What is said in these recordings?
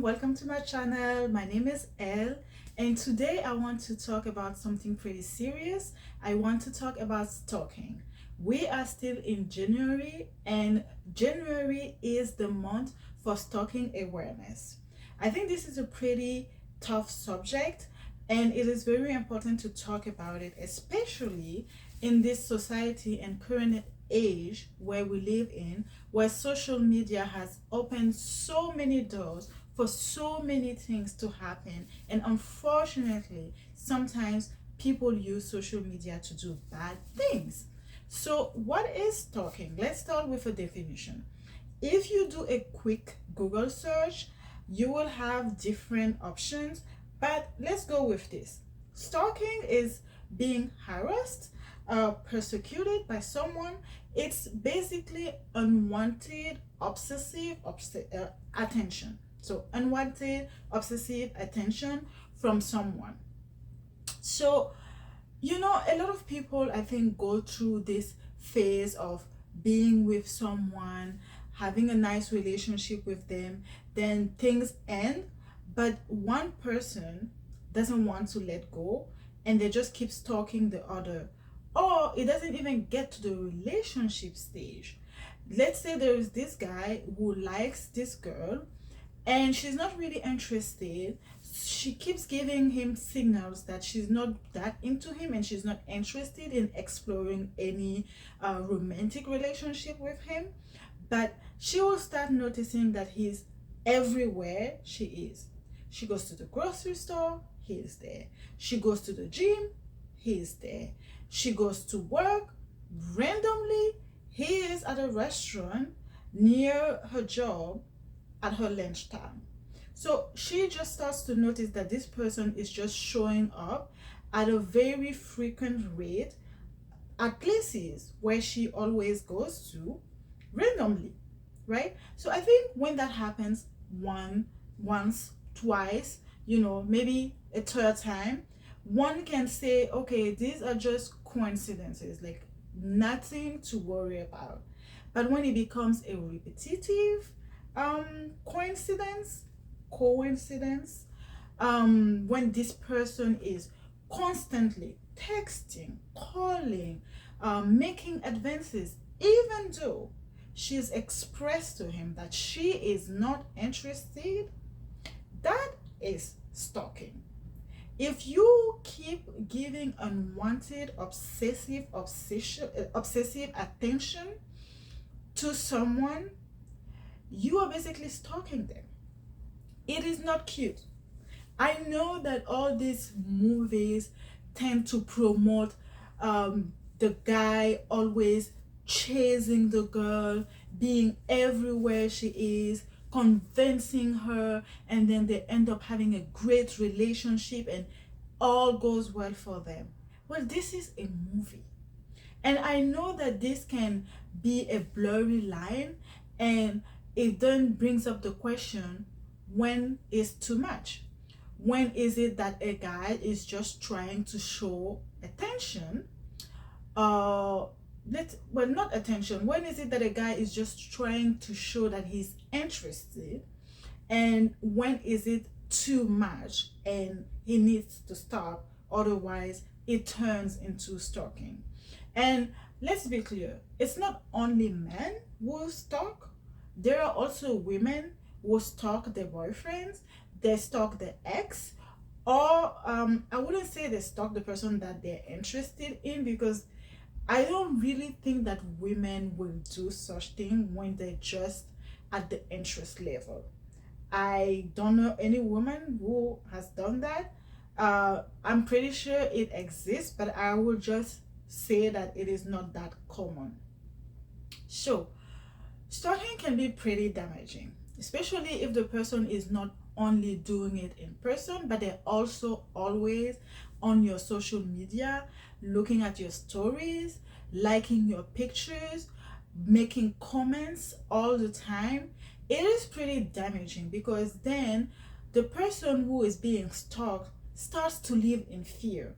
welcome to my channel. My name is Elle, and today I want to talk about something pretty serious. I want to talk about stalking. We are still in January, and January is the month for stalking awareness. I think this is a pretty tough subject, and it is very important to talk about it, especially in this society and current age where we live in, where social media has opened so many doors for so many things to happen. And unfortunately, sometimes people use social media to do bad things. So, what is stalking? Let's start with a definition. If you do a quick Google search, you will have different options, but let's go with this. Stalking is being harassed, persecuted by someone. It's basically unwanted, attention. So, unwanted, obsessive attention from someone. So, a lot of people, I think, go through this phase of being with someone, having a nice relationship with them, then things end, but one person doesn't want to let go and they just keep stalking the other. Or it doesn't even get to the relationship stage. Let's say there is this guy who likes this girl and she's not really interested. She keeps giving him signals that she's not that into him and she's not interested in exploring any romantic relationship with him. But she will start noticing that he's everywhere she is. She goes to the grocery store, he is there. She goes to the gym, he is there. She goes to work, randomly, he is at a restaurant near her job at her lunchtime. So she just starts to notice that this person is just showing up at a very frequent rate at places where she always goes to randomly, right? So I think when that happens once, twice, maybe a third time, one can say, okay, these are just coincidences, like nothing to worry about. But when it becomes a repetitive coincidence, when this person is constantly texting, calling, making advances, even though she's expressed to him that she is not interested, that is stalking. If you keep giving unwanted, obsessive attention to someone, you are basically stalking them. It is not cute. I know that all these movies tend to promote the guy always chasing the girl, being everywhere she is, convincing her, and then they end up having a great relationship and all goes well for them. Well, this is a movie. And I know that this can be a blurry line, and it then brings up the question, when is too much? When is it that a guy is just trying to show attention? Not attention. When is it that a guy is just trying to show that he's interested? And when is it too much and he needs to stop? Otherwise, it turns into stalking. And let's be clear, it's not only men who stalk. There are also women who stalk their boyfriends, they stalk their ex, or I wouldn't say they stalk the person that they're interested in, because I don't really think that women will do such thing when they're just at the interest level. I don't know any woman who has done that. I'm pretty sure it exists, but I will just say that it is not that common. So, stalking can be pretty damaging, especially if the person is not only doing it in person, but they're also always on your social media, looking at your stories, liking your pictures, making comments all the time. It is pretty damaging, because then the person who is being stalked starts to live in fear.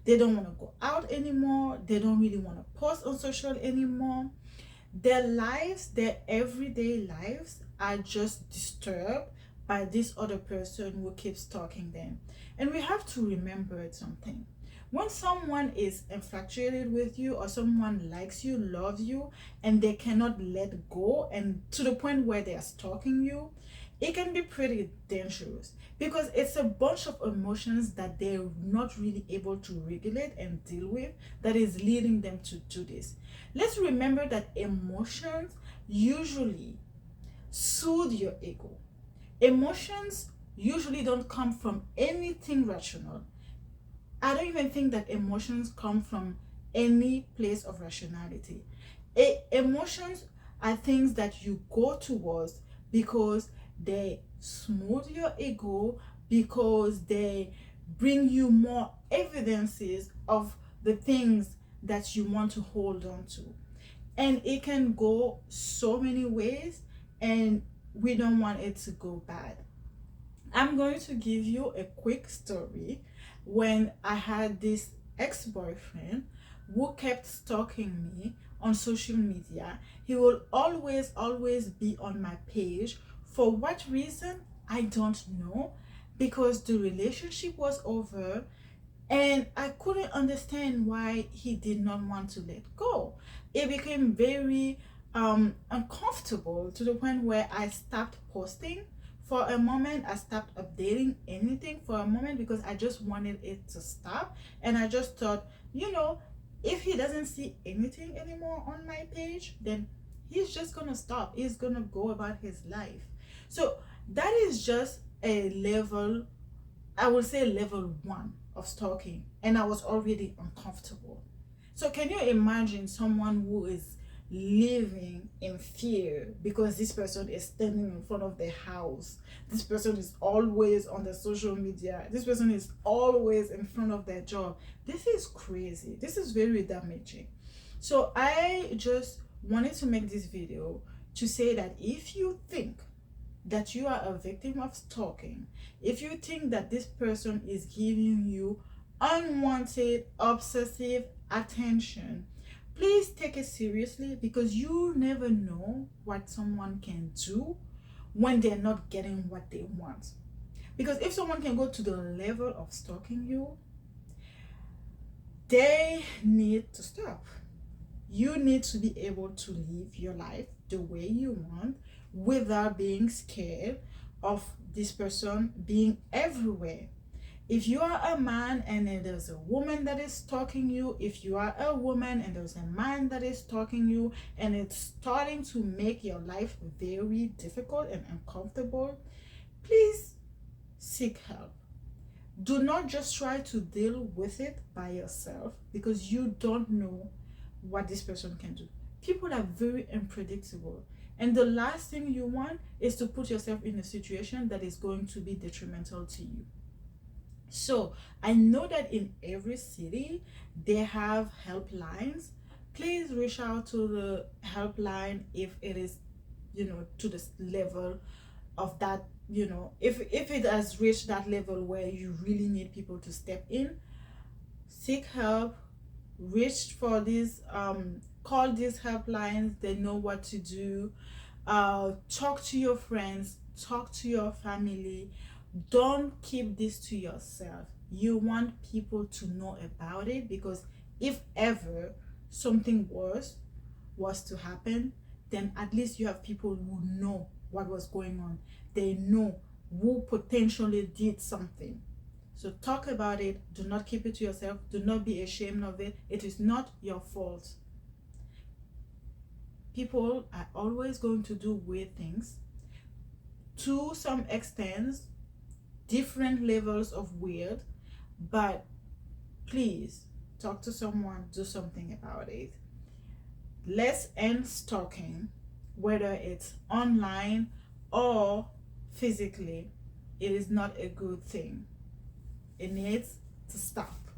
They don't want to go out anymore. They don't really want to post on social anymore. Their lives, their everyday lives, are just disturbed by this other person who keeps stalking them. And we have to remember something. When someone is infatuated with you, or someone likes you, loves you, and they cannot let go, and to the point where they are stalking you, it can be pretty dangerous, because it's a bunch of emotions that they're not really able to regulate and deal with, that is leading them to do this. Let's remember that emotions usually soothe your ego. Emotions usually don't come from anything rational. I don't even think that emotions come from any place of rationality. Emotions are things that you go towards because they smooth your ego, because they bring you more evidences of the things that you want to hold on to. And it can go so many ways, and we don't want it to go bad. I'm going to give you a quick story. When I had this ex-boyfriend who kept stalking me on social media, he will always be on my page. For what reason? I don't know. Because the relationship was over, and I couldn't understand why he did not want to let go. It became very uncomfortable, to the point where I stopped posting for a moment. I stopped updating anything for a moment, because I just wanted it to stop. And I just thought, if he doesn't see anything anymore on my page, then he's just gonna stop. He's gonna go about his life. So that is just a level, I would say level one of stalking, and I was already uncomfortable. So can you imagine someone who is living in fear because this person is standing in front of their house, this person is always on the social media, this person is always in front of their job? This is crazy. This is very damaging. So I just wanted to make this video to say that if you think that you are a victim of stalking, if you think that this person is giving you unwanted, obsessive attention, please take it seriously, because you never know what someone can do when they're not getting what they want. Because if someone can go to the level of stalking you, they need to stop. You need to be able to live your life the way you want, without being scared of this person being everywhere. If you are a man and there's a woman that is stalking you, if you are a woman and there's a man that is stalking you, and it's starting to make your life very difficult and uncomfortable, please seek help. Do not just try to deal with it by yourself, because you don't know what this person can do. People are very unpredictable, and the last thing you want is to put yourself in a situation that is going to be detrimental to you. So I know that in every city they have helplines. Please reach out to the helpline if it is, to the level of that, if it has reached that level where you really need people to step in. Seek help. Reach for these, call these helplines. They know what to do. Talk to your friends, talk to your family. Don't keep this to yourself. You want people to know about it, because if ever something worse was to happen, then at least you have people who know what was going on. They know who potentially did something. So talk about it. Do not keep it to yourself. Do not be ashamed of it. It is not your fault. People are always going to do weird things. To some extent, different levels of weird, but please talk to someone, do something about it. Let's end stalking, whether it's online or physically. It is not a good thing. It needs to stop.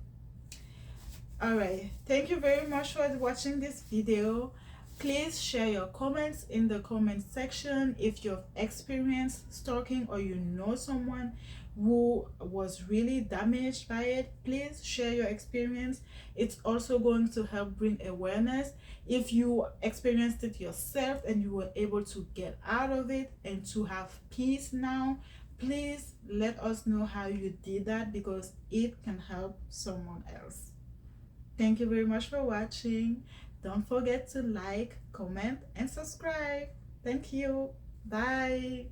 All right, thank you very much for watching this video. Please share your comments in the comment section if you've experienced stalking or you know someone who was really damaged by it. Please share your experience. It's also going to help bring awareness. If you experienced it yourself and you were able to get out of it and to have peace now, please let us know how you did that, because it can help someone else. Thank you very much for watching. Don't forget to like, comment, and subscribe. Thank you. Bye.